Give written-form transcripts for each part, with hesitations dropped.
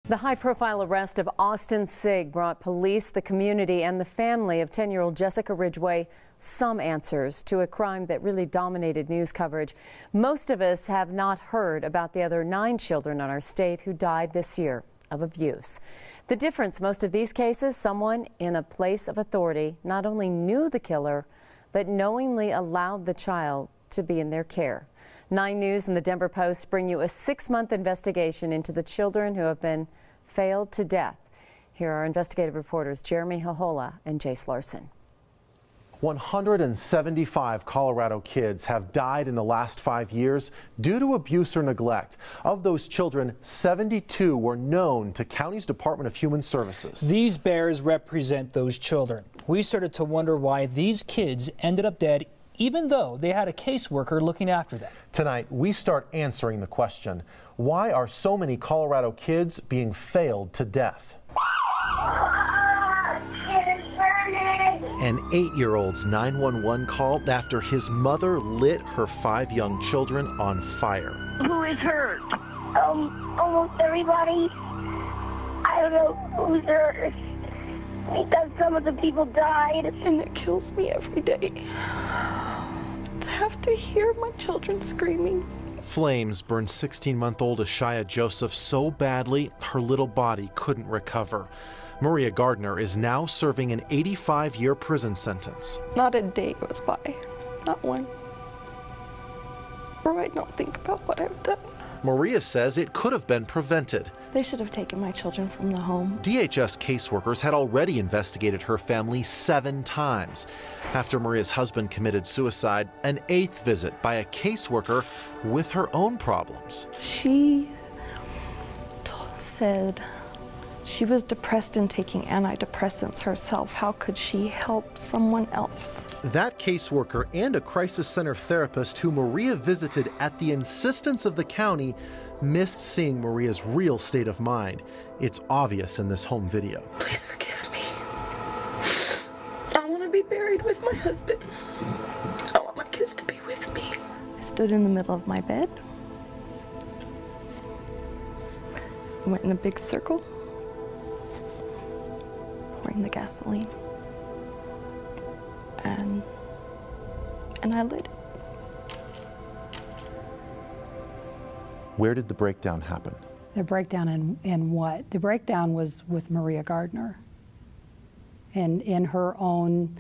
The high-profile arrest of Austin Sigg brought police, the community, and the family of 10-year-old Jessica Ridgway some answers to a crime that really dominated news coverage. Most of us have not heard about the other 9 children in our state who died this year of abuse. The difference, most of these cases, someone in a place of authority not only knew the killer, but knowingly allowed the child to be in their care. 9 News and the Denver Post bring you a 6-month investigation into the children who have been failed to death. Here are investigative reporters Jeremy Hohola and Jace Larson. 175 Colorado kids have died in the last 5 years due to abuse or neglect. Of those children, 72 were known to County's Department of Human Services. These bears represent those children. We started to wonder why these kids ended up dead even though they had a caseworker looking after them. Tonight, we start answering the question, why are so many Colorado kids being failed to death? An 8-year-old's 911 call after his mother lit her 5 young children on fire. Who is hurt? Almost everybody. I don't know who's hurt. Because some of the people died. And it kills me every day to have to hear my children screaming. Flames burned 16-month-old Ashaya Joseph so badly her little body couldn't recover. Maria Gardner is now serving an 85-year prison sentence. Not a day goes by, not one, where I don't think about what I've done. Maria says it could have been prevented. They should have taken my children from the home. DHS caseworkers had already investigated her family 7 times. After Maria's husband committed suicide, an 8th visit by a caseworker with her own problems. She said she was depressed and taking antidepressants herself. How could she help someone else? That caseworker and a crisis center therapist who Maria visited at the insistence of the county missed seeing Maria's real state of mind. It's obvious in this home video. Please forgive me. I want to be buried with my husband. I want my kids to be with me. I stood in the middle of my bed. I went in a big circle, pouring the gasoline, and I lit it. Where did the breakdown happen? The breakdown in what? The breakdown was with Maria Gardner and in her own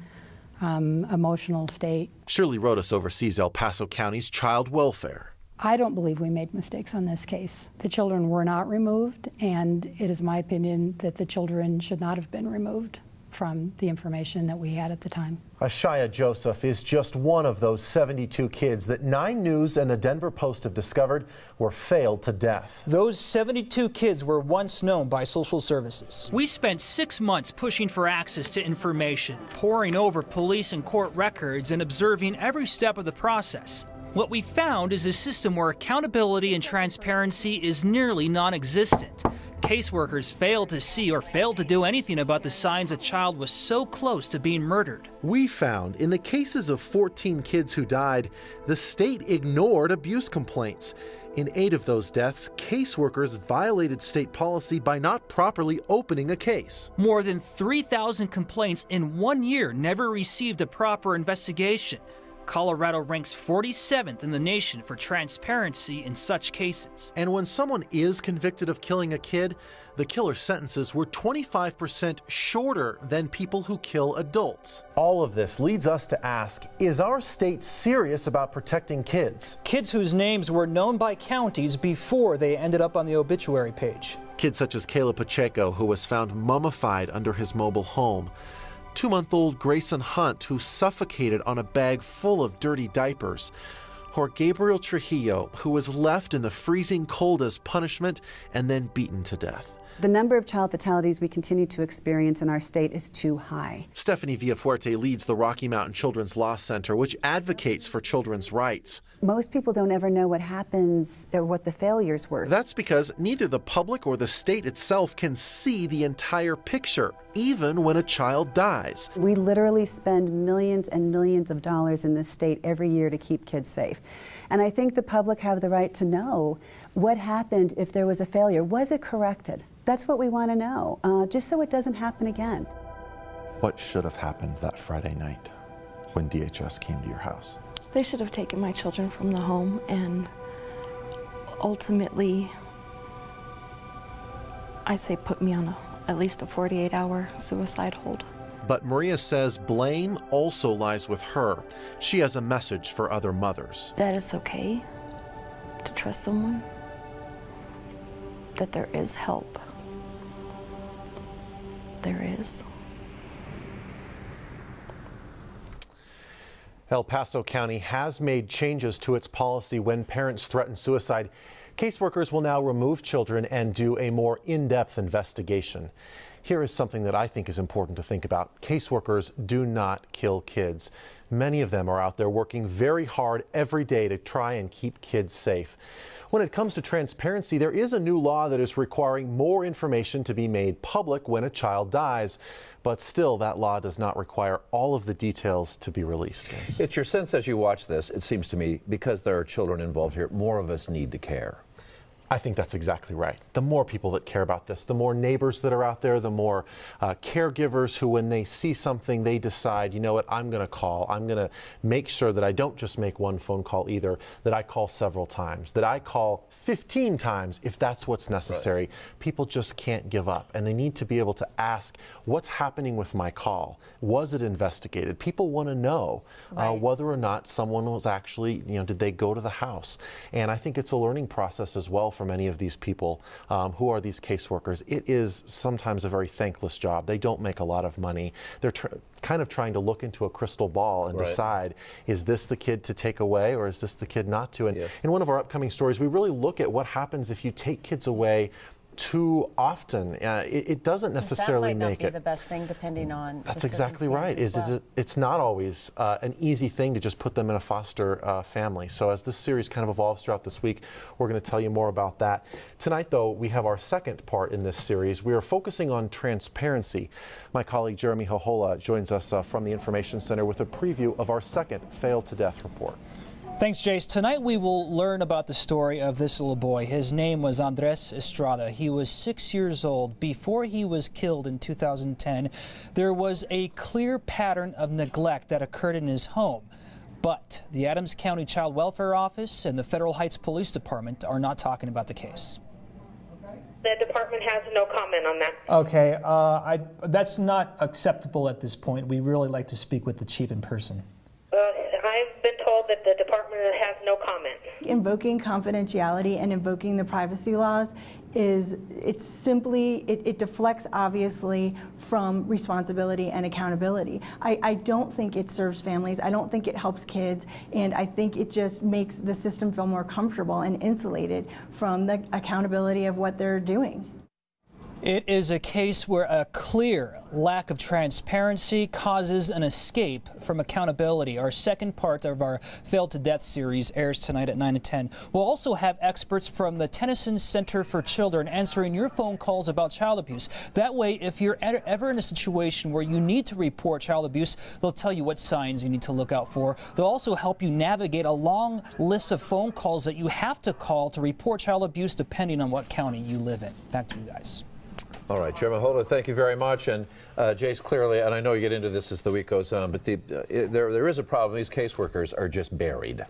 emotional state. Shirley Rodas oversees El Paso County's child welfare. I don't believe we made mistakes on this case. The children were not removed, and it is my opinion that the children should not have been removed from the information that we had at the time. Ashaya Joseph is just one of those 72 kids that 9 News and the Denver Post have discovered were failed to death. Those 72 kids were once known by social services. We spent 6 months pushing for access to information, poring over police and court records and observing every step of the process. What we found is a system where accountability and transparency is nearly non-existent. Caseworkers failed to see or failed to do anything about the signs a child was so close to being murdered. We found in the cases of 14 kids who died, the state ignored abuse complaints. In 8 of those deaths, caseworkers violated state policy by not properly opening a case. More than 3,000 complaints in 1 year never received a proper investigation. Colorado ranks 47th in the nation for transparency in such cases. And when someone is convicted of killing a kid, the killer's sentences were 25% shorter than people who kill adults. All of this leads us to ask, is our state serious about protecting kids? Kids whose names were known by counties before they ended up on the obituary page. Kids such as Caleb Pacheco, who was found mummified under his mobile home. 2-month-old Grayson Hunt, who suffocated on a bag full of dirty diapers. Or Gabriel Trujillo, who was left in the freezing cold as punishment and then beaten to death. The number of child fatalities we continue to experience in our state is too high. Stephanie Villafuerte leads the Rocky Mountain Children's Law Center, which advocates for children's rights. Most people don't ever know what happens or what the failures were. That's because neither the public or the state itself can see the entire picture, even when a child dies. We literally spend millions and millions of dollars in this state every year to keep kids safe. And I think the public have the right to know what happened if there was a failure. Was it corrected? That's what we want to know, just so it doesn't happen again. What should have happened that Friday night when DHS came to your house? They should have taken my children from the home and ultimately, I say, put me on at least a 48-hour suicide hold. But Maria says blame also lies with her. She has a message for other mothers. That it's okay to trust someone, that there is help. There is. El Paso County has made changes to its policy when parents threaten suicide. Caseworkers will now remove children and do a more in-depth investigation. Here is something that I think is important to think about. Caseworkers do not kill kids. Many of them are out there working very hard every day to try and keep kids safe. When it comes to transparency, there is a new law that is requiring more information to be made public when a child dies. But still, that law does not require all of the details to be released. Guys. It's your sense as you watch this, it seems to me, because there are children involved here, more of us need to care. I think that's exactly right. The more people that care about this, the more neighbors that are out there, the more caregivers who, when they see something, they decide, you know what, I'm going to call. I'm going to make sure that I don't just make one phone call either, that I call several times, that I call 15 times if that's what's necessary. Right. People just can't give up, and they need to be able to ask, what's happening with my call? Was it investigated? People want to know whether or not someone was actually, did they go to the house? And I think it's a learning process as well for many of these people who are these caseworkers. It is sometimes a very thankless job. They don't make a lot of money. They're kind of trying to look into a crystal ball and decide, is this the kid to take away or is this the kid not to? And in one of our upcoming stories, we really look at what happens if you take kids away too often. It doesn't necessarily make it. That might not be it the best thing, depending on. That's exactly right. It's not always an easy thing to just put them in a foster family. So as this series kind of evolves throughout this week, we're going to tell you more about that. Tonight, though, we have our second part in this series. We are focusing on transparency. My colleague Jeremy Hohola joins us from the Information Center with a preview of our second Failed to Death report. Thanks, Jace. Tonight we will learn about the story of this little boy. His name was Andres Estrada. He was 6 years old. Before he was killed in 2010, there was a clear pattern of neglect that occurred in his home. But the Adams County Child Welfare Office and the Federal Heights Police Department are not talking about the case. The department has no comment on that. Okay, that's not acceptable at this point. We really like to speak with the chief in person. I've been told that the department has no comment. Invoking confidentiality and invoking the privacy laws it deflects obviously from responsibility and accountability. I don't think it serves families. I don't think it helps kids, and I think it just makes the system feel more comfortable and insulated from the accountability of what they're doing. It is a case where a clear lack of transparency causes an escape from accountability. Our second part of our Failed to Death series airs tonight at 9 to 10. We'll also have experts from the Tennyson Center for Children answering your phone calls about child abuse. That way, if you're ever in a situation where you need to report child abuse, they'll tell you what signs you need to look out for. They'll also help you navigate a long list of phone calls that you have to call to report child abuse depending on what county you live in. Back to you guys. All right, Chairman Holder, thank you very much. And Jace, clearly, and I know you get into this as the week goes on, but there is a problem. These caseworkers are just buried.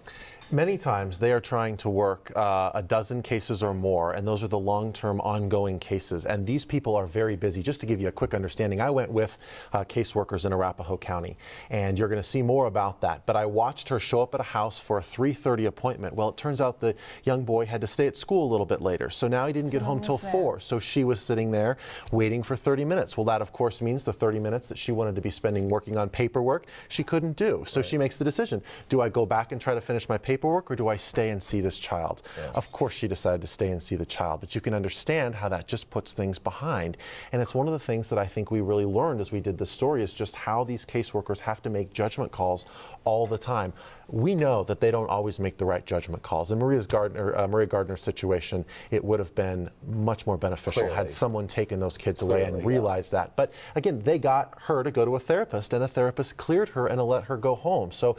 Many times they are trying to work a dozen cases or more, and those are the long-term ongoing cases. And these people are very busy. Just to give you a quick understanding, I went with caseworkers in Arapahoe County, and you're going to see more about that. But I watched her show up at a house for a 3:30 appointment. Well, it turns out the young boy had to stay at school a little bit later, so now he didn't get home till 4. So she was sitting there waiting for 30 minutes. Well, that of course means the 30 minutes that she wanted to be spending working on paperwork, she couldn't do. So she makes the decision: do I go back and try to finish my paperwork, or do I stay and see this child? Of course she decided to stay and see the child, but you can understand how that just puts things behind. And it's one of the things that I think we really learned as we did this story, is just how these caseworkers have to make judgment calls all the time. We know that they don't always make the right judgment calls. In Maria Gardner's situation, it would have been much more beneficial had someone taken those kids away and realized that. But again, they got her to go to a therapist, and a therapist cleared her and let her go home. So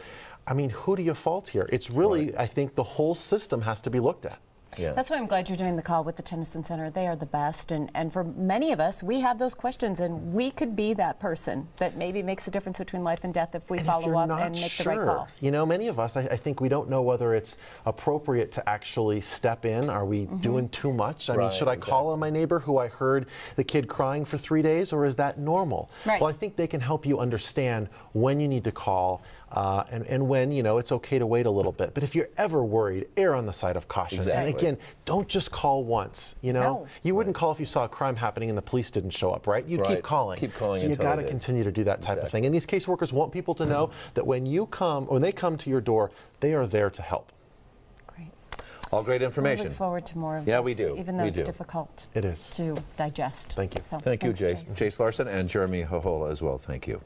I mean, who do you fault here? It's really, I think, the whole system has to be looked at. Yeah. That's why I'm glad you're doing the call with the Tennyson Center. They are the best, and for many of us, we have those questions, and we could be that person that maybe makes a difference between life and death if we follow up and make the right call. You know, many of us, I think we don't know whether it's appropriate to actually step in. Are we doing too much? I mean, should I call on my neighbor who I heard the kid crying for 3 days, or is that normal? Right. Well, I think they can help you understand when you need to call and when, you know, it's okay to wait a little bit. But if you're ever worried, err on the side of caution. Exactly. And again, don't just call once, you know? No. You wouldn't call if you saw a crime happening and the police didn't show up, right? You'd keep calling. Keep calling So you until got they to did. continue to do that type of thing. And these caseworkers want people to know that when you come, when they come to your door, they are there to help. Great. All great information. We look forward to more of Yeah, this, we do. even though We it's do. difficult It is. to digest. Thank you. So, Thank you, thanks, Jace Larson, and Jeremy Hohola as well. Thank you.